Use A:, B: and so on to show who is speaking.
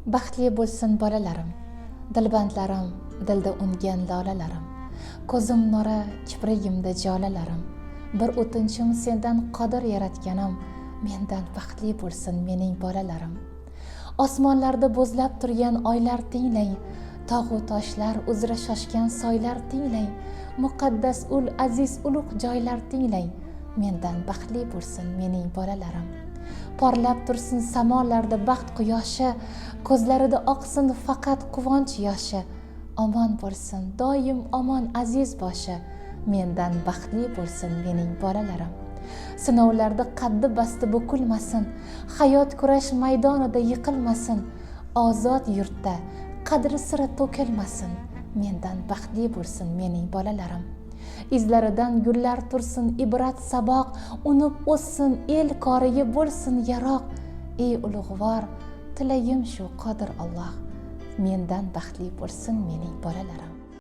A: Baxtli bo'lsin bolalarim, dilbandlarim, dilda ungan lolalarim. Ko'zim nuri, kiprigimda jolalarim. Bir o'tinchim sendan qodir yaratganim, mendan baxtli bo'lsin mening bolalarim. Osmonlarda bo'zlab turgan oylar tinglang, tog'u toshlar uzra shoshgan soylar tinglang, muqaddas aziz ulug' joylar tinglang, mendan baxtli bo'lsin mening bolalarim. Porlab tursin samolarda baxt quyoshi, ko'zlarida oqsin faqat quvonch yoshi. Omon bo'lsin doim omon aziz boshi, mendan baxtli bo'lsin mening bolalarim. Sinovlarda qaddi basti bukilmasin, hayot kurash maydonida yiqilmasin, ozod yurtda qadri sira to'kilmasin, mendan baxtli bo'lsin mening bolalarim. Izlaridan gullar tursin ibrat saboq, unib o'ssin el koriga bo'lsin yaroq. Ey ulug'vor, tilagim shu qodir Alloh, mendan baxtli bo'lsin mening bolalarim.